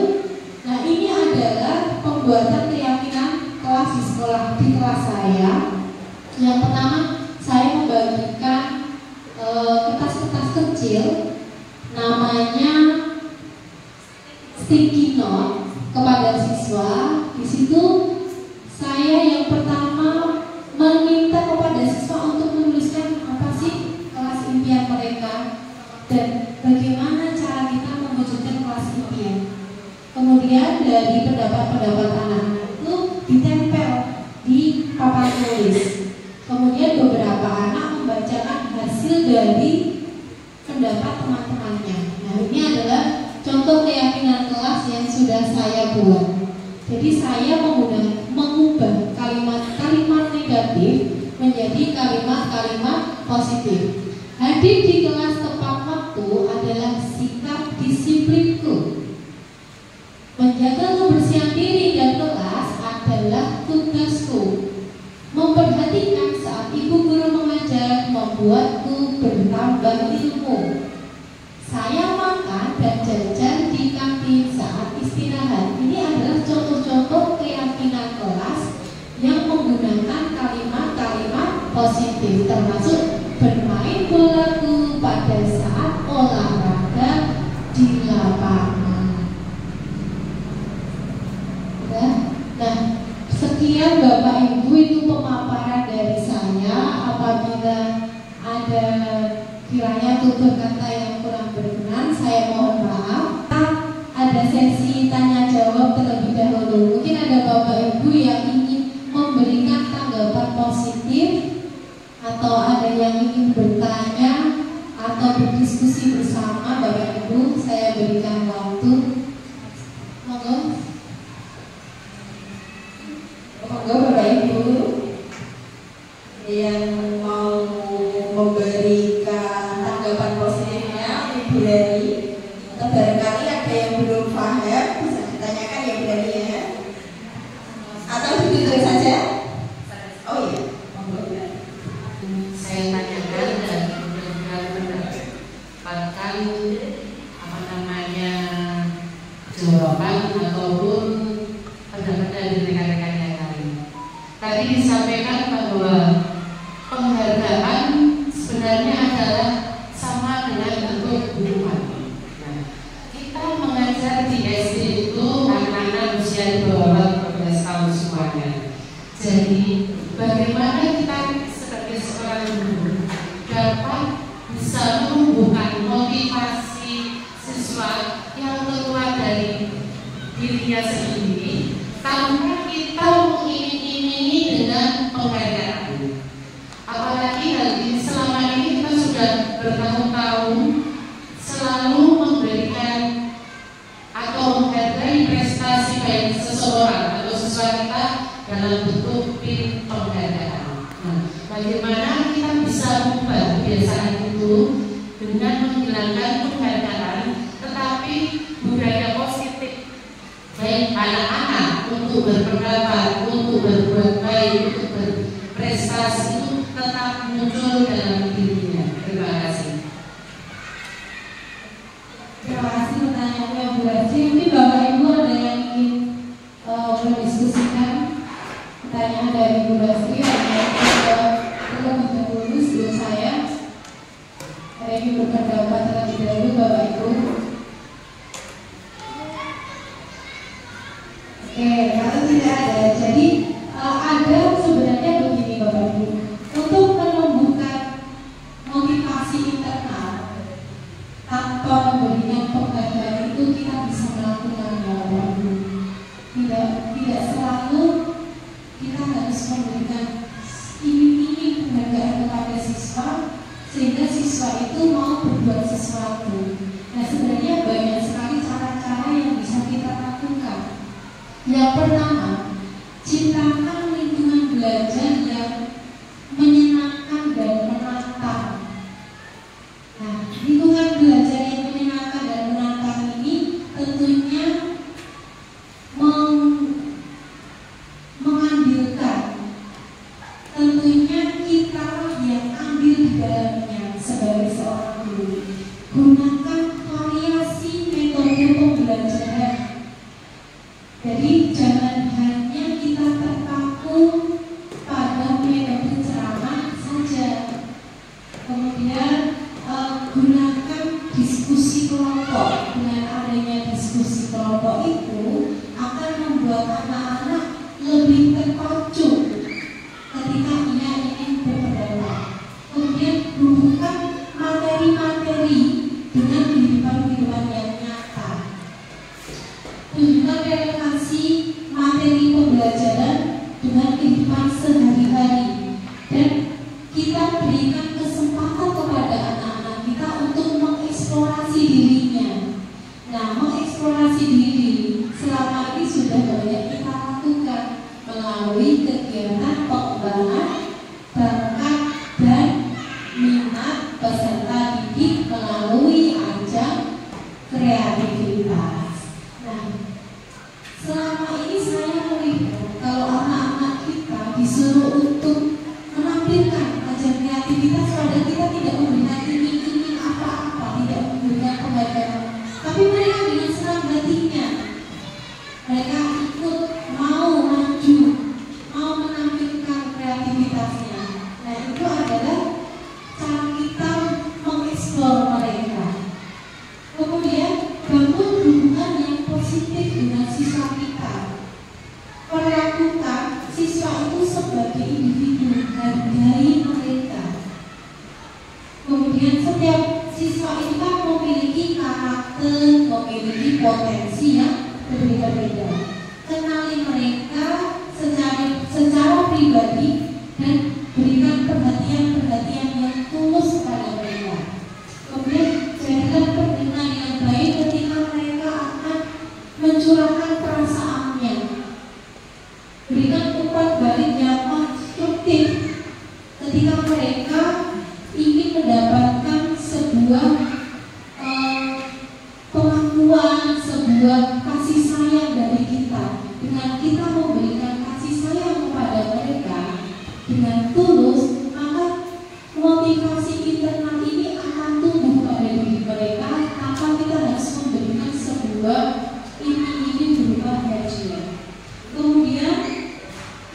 Speaker 3: Nah, ini adalah pembuatan keyakinan kelas sekolah di kelas saya. Yang pertama, saya membagikan kertas-kertas kecil, namanya sticky note kepada siswa. Di situ saya yang pertama meminta kepada siswa untuk menuliskan apa sih kelas impian mereka dan bagaimana cara kita mewujudkan kelas impian. Kemudian dari pendapat-pendapat anak-anak itu ditempel di papan tulis. Kemudian beberapa anak membacakan hasil dari pendapat teman-temannya. Nah, ini adalah contoh keyakinan kelas yang sudah saya buat. Jadi saya mengubah kalimat-kalimat negatif menjadi kalimat-kalimat positif. Hadir di kelas tepat waktu adalah sikap disiplinku. Menjaga kebersihan diri dan kelas adalah tugasku. Memperhatikan saat ibu guru mengajar membuatku bertambah ilmu. Saya makan dan jajan di kantin saat istirahat. Ini adalah contoh-contoh keyakinan kelas yang menggunakan kalimat-kalimat positif, termasuk bermain bolaku pada saat olahraga di lapangan. Nah, sekian Bapak Ibu, itu pemaparan dari saya. Apabila ada kiranya tutur kata yang kurang berkenan, saya mohon maaf. Ada sesi tanya jawab terlebih dahulu. Mungkin ada Bapak Ibu yang ingin memberikan tanggapan positif, atau ada yang ingin bertanya atau berdiskusi bersama Bapak Ibu. Saya berikan waktu. Monggo.
Speaker 2: Monggo Bapak Ibu yang mau memberikan tanggapan positifnya, Ibu Rani, atau barangkali ada yang belum paham bisa ditanyakan ya Bu Rani ya, atau ditutup saja. Oh iya, monggo.
Speaker 5: Saya tanyakan dan mudah-mudahan mendapatkan jawaban ataupun pendapat dari rekan-rekan yang lain. Tadi disampaikan bahwa penghargaan sebenarnya adalah sama dengan bentuk hukuman. Nah, kita mengajar di SD itu anak-anak usia di bawah 12 tahun semuanya. Jadi bagaimana kita sebagai seorang guru dapat bisa menumbuhkan motivasi siswa yang keluar dari dirinya sendiri tanpa kita mengiming-imingi dengan penghargaan. Apalagi hal ini selama ini kita sudah bertahun-tahun selalu memberikan atau menghargai prestasi baik seseorang atau siswa kita dalam bentuk pin penghargaan. Nah, bagaimana kita bisa mengubah kebiasaan itu dengan menghilangkan penghargaan, tetapi budaya positif baik anak-anak untuk berpendapat, untuk berbuat baik, untuk berprestasi itu tetap muncul dalam dirinya. Terima kasih.
Speaker 3: Terima kasih pertanyaannya Bu Rasi. Mungkin Bapak Ibu ada yang ingin mendiskusikan pertanyaan dari Bu Rasi atau terlebih dahulu sebelum saya ingin berpendapat terlebih dahulu Bapak Ibu. Oke, kalau tidak ada, jadi ada sebenarnya begini Bapak Ibu, untuk menumbuhkan motivasi internal tanpa memberikan penghargaan itu kita bisa melakukannya Bapak Ibu. Tidak selalu kita harus memberikan iming-iming penghargaan kepada siswa sehingga siswa itu mau berbuat sesuatu. Nah, sebenarnya banyak sekali cara-cara yang bisa kita lakukan. Yang pertama, ciptakan lingkungan belajar yang menyenangkan dan menantang. Nah, lingkungan belajar yang menyenangkan dan menantang ini tentunya mengandilkan, tentunya kita yang ambil di dalamnya sebagai seorang guru. Gunakan variasi metode pembelajaran. Jadi jangan hanya kita terpaku untuk menampilkan ajar kreativitas, padahal kita tidak memberikan iming-iming apa-apa, tidak memberikan penghargaan, tapi mereka dengan senang hatinya mereka ikut mau maju, mau menampilkan kreativitasnya. Nah, itu adalah cara kita mengeksplor mereka. Kemudian bangun hubungan yang positif dengan siswa kita. Perlakukan siswa itu sebagai individu, hargai mereka. Kemudian setiap siswa itu kan memiliki karakter, memiliki potensi yang berbeda-beda. Kenali mereka secara pribadi dan berikan perhatian yang tulus pada mereka. Kemudian jadikan pendengar yang baik ketika mereka akan mencurahkan perasaannya. Berikan umpan balik yang konstruktif ketika mereka ingin mendapatkan sebuah pengakuan, sebuah kasih sayang dari kita. Dengan kita memberikan kasih sayang kepada mereka dengan tulus, maka motivasi internal ini akan tumbuh pada diri mereka tanpa kita harus memberikan sebuah iming-iming berupa hadiah. Kemudian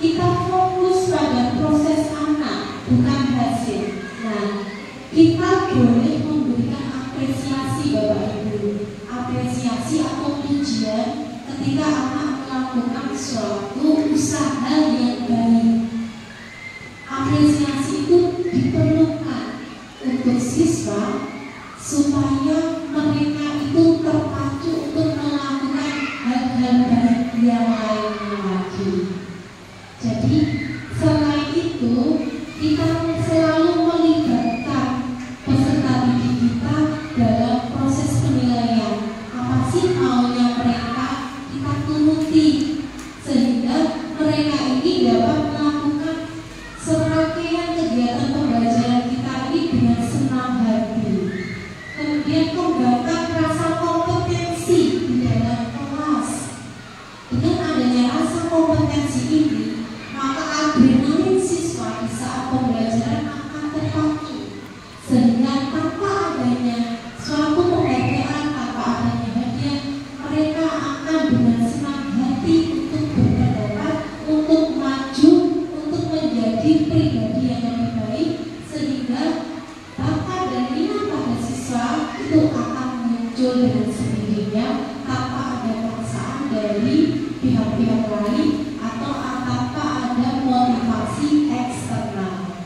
Speaker 3: kita fokus pada proses anak, bukan hasil. Nah, kita boleh memberikan apresiasi Bapak Ibu, apresiasi atau pujian ketika anak melakukan suatu usaha yang baik. Apresiasi itu diperlukan untuk siswa supaya mereka itu terpacu untuk melakukan hal-hal baik yang lainnya lagi. Jadi selain itu kita selalu melibatkan peserta didik kita dalam proses penilaian. Apa sih maunya mereka, kita turuti sehingga mereka ini dapat melakukan serangkaian kegiatan pembelajaran kita ini dengan senang hati. Kemudian kembangkan rasa kompetensi di dalam kelas. Dengan adanya rasa kompetensi ini, maka adrenalin siswa di saat pembelajaran akan terpacu, sehingga tanpa adanya suatu penghargaan, tanpa adanya hadiah, mereka akan dengan senang hati untuk berpendapat, untuk maju, untuk menjadi pribadi yang lebih baik, sehingga bakat dan minat pada siswa itu akan muncul dengan sendirinya tanpa ada paksaan dari pihak-pihak lain atau tanpa ada motivasi eksternal.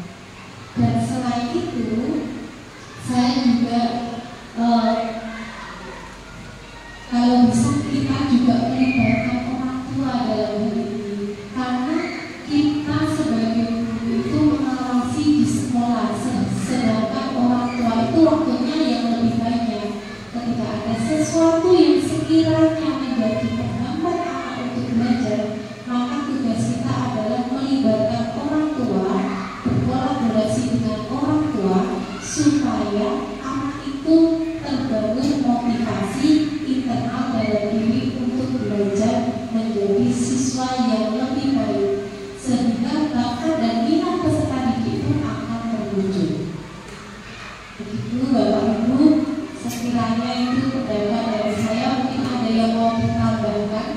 Speaker 3: Dan selain itu, saya juga kalau bisa kita juga melibatkan orang tua dalam hal ini, karena kita sebagai guru itu mengawasi di sekolah, sedangkan orang tua itu waktunya yang lebih banyak. Ketika ada sesuatu yang sekiranya menjadi penghambat anak untuk belajar, maka tugas kita adalah melibatkan orang tua, berkolaborasi dengan orang tua supaya anak itu terbangun motivasi internal dalam diri untuk belajar menjadi siswa yang lebih baik, sehingga bakat dan minat peserta didik pun akan terwujud. Begitu Bapak Ibu, sekiranya itu pendapat dari saya. Mungkin ada yang mau ditambahkan.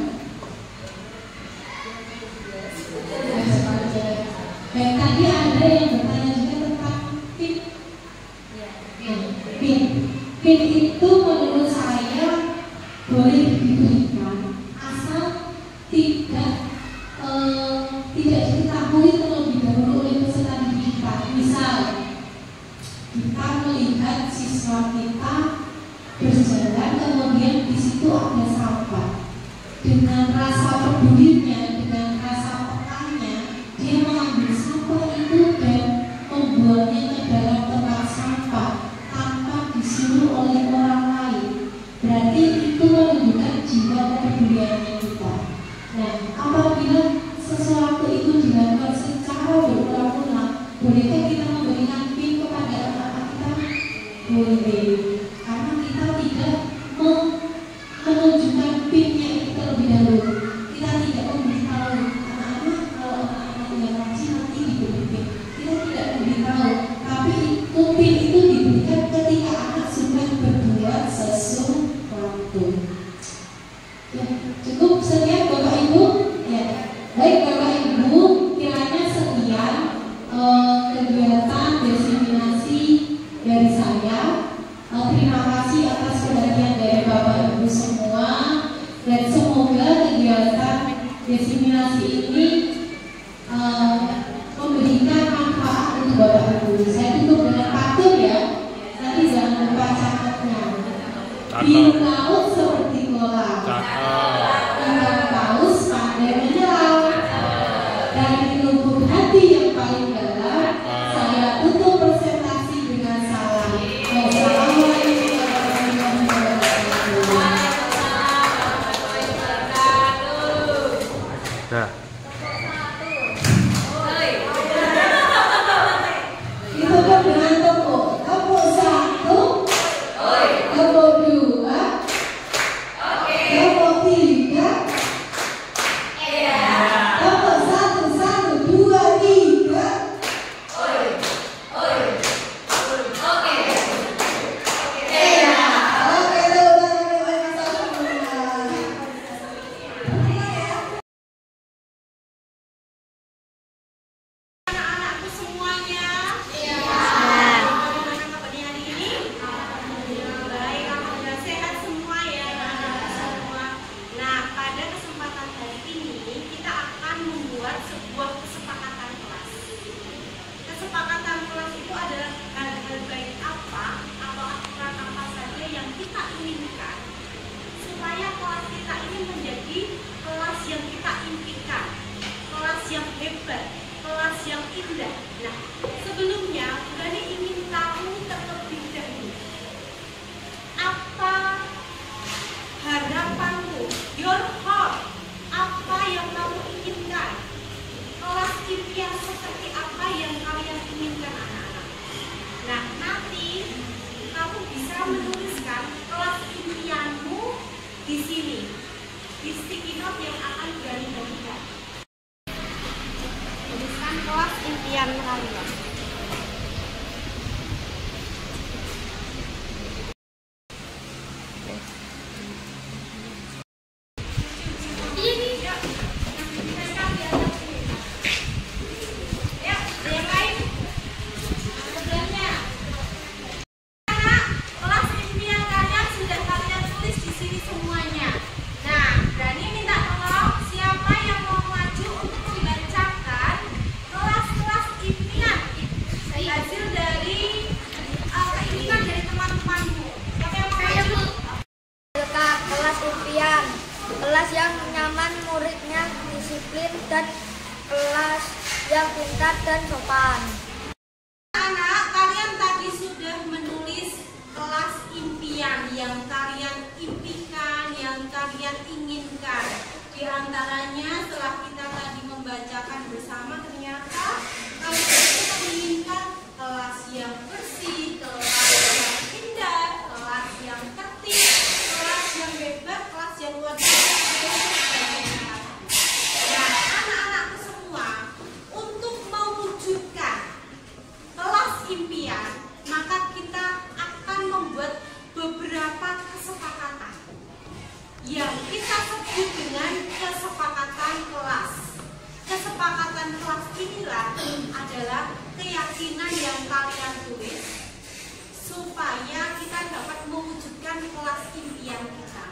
Speaker 3: Dan tadi ada yang bertanya juga tentang PIN. PIN itu menurut saya boleh diberikan asal tidak diketahui terlebih dahulu oleh peserta didik kita. Misal kita melihat siswa kita berjalan, kemudian di situ ada sampah. Dengan rasa pedulinya, dengan rasa pekanya, dia mengambil sampah itu dan membuangnya ke dalam tempat sampah tanpa disuruh oleh orang lain. Berarti itu menunjukkan jiwa kepeduliannya kita. Nah, apabila sesuatu itu dilakukan secara berulang-ulang, bolehkah kita memberikan PIN kepada anak-anak kita? Boleh, karena kita tidak menunjukkan PIN-nya itu terlebih dahulu. Kita tidak memberitahu anak-anak kalau anak-anak yang rajin nanti simulasi ini memberikan manfaat untuk Bapak Ibu. Saya tutup dengan pantun ya. Nanti jangan lupa catatnya. Biru laut seperti kolam, ikan paus pandai menyelam. Dari lubuk hati yang paling dalam, saya tutup presentasi dengan salam. Wassalamualaikum warahmatullahi wabarakatuh. Ditutup dengan tepuk. Tepuk 1, tepuk 2, tepuk 3, tepuk 1, 1, 2, 3. Oke,
Speaker 4: Anak-anakku semuanya. Bagaimana kabarnya hari ini? Baik, alhamdulillah sehat semua ya anak-anak semua. Nah, pada kesempatan hari ini kita akan membuat sebuah kesepakatan kelas. Kesepakatan kelas itu adalah hal-hal baik apa atau aturan apa saja yang kita inginkan supaya kelas kita ini menjadi kelas yang kita impikan, kelas yang hebat, kelas yang indah. Nah, sebelumnya Gani ingin tahu terlebih dahulu apa harapanmu, your heart, apa yang kamu inginkan, kelas impian seperti apa yang kalian inginkan anak-anak. Nah, nanti kamu bisa menuliskan kelas impianmu di sini, di sticky note yang akan Gani bagikan. Tuliskan kelas impian kalian. Kelas impian kalian sudah kalian tulis di sini semuanya. Nah, Gani minta tolong siapa yang mau maju untuk membacakan kelas-kelas impian hasil dari keinginan dari teman-temanmu. Siapa yang mau maju?
Speaker 6: Kelas impian, kelas yang nyaman, muridnya disiplin, dan kelas yang pintar dan sopan.
Speaker 4: Anak, kalian tadi sudah menulis kelas impian yang kalian impikan, yang kalian inginkan. Di antaranya setelah kita tadi membacakan bersama, ternyata kalian itu menginginkan kelas yang bersih, kelas yang indah, kelas yang tertib, kelas yang hebat, kelas yang luar biasa. Nah, anak-anakku semua, untuk mewujudkan kelas impian, maka kita akan membuat beberapa kesepakatan yang kita sebut dengan kesepakatan kelas. Kesepakatan kelas inilah adalah keyakinan yang kalian tulis supaya kita dapat mewujudkan kelas impian kita.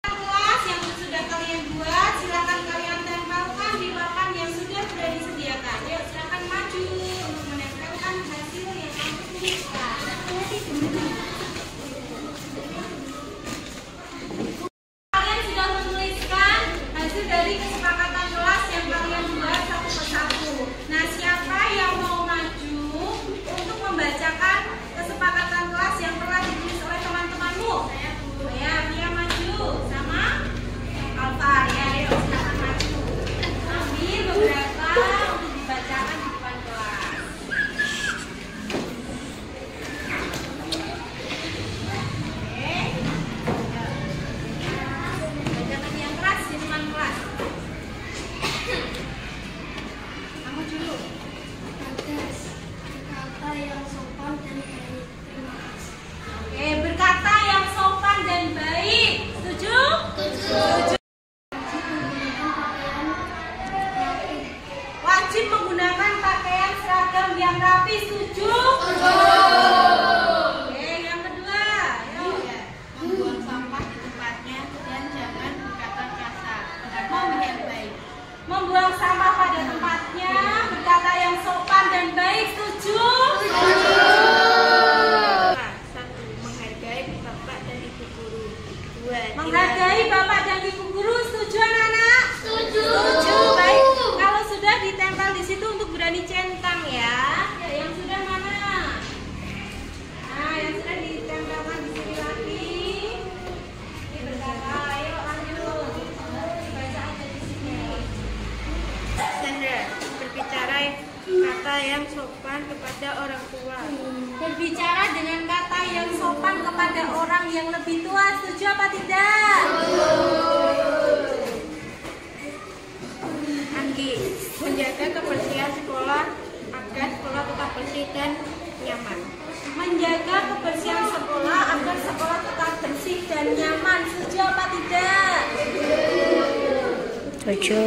Speaker 4: Kelas yang sudah kalian buat, silakan kalian tempelkan di papan yang sudah disediakan. Yuk, silakan maju untuk menempelkan hasil yang kamu tuliskan. Kalian rapi, setuju? Oke, yang kedua, ayo.
Speaker 7: Membuang sampah di tempatnya dan jangan berkata kasar. Berkata yang baik.
Speaker 4: Membuang sampah pada tempatnya, berkata yang sopan dan baik, setuju?
Speaker 7: Satu, menghargai bapak dan ibu guru. Dua,
Speaker 4: Menghargai bapak dan ibu guru, setuju anak-anak? Setuju. Baik, kalau sudah ditempel di situ untuk berani centang ya. Ya, yang sudah mana? Nah, yang sudah ditempelkan di sini lagi. Ini berkata, ayo lanjut. Baca aja di sini.
Speaker 7: Sandra, berbicara kata yang sopan kepada orang tua.
Speaker 4: Berbicara dengan kata yang sopan kepada orang yang lebih tua, setuju apa tidak?
Speaker 7: Anggi, menjaga kebersihan sekolah agar sekolah tetap bersih dan nyaman.
Speaker 4: Menjaga kebersihan sekolah agar sekolah tetap bersih dan nyaman, setuju apa tidak?
Speaker 6: Setuju.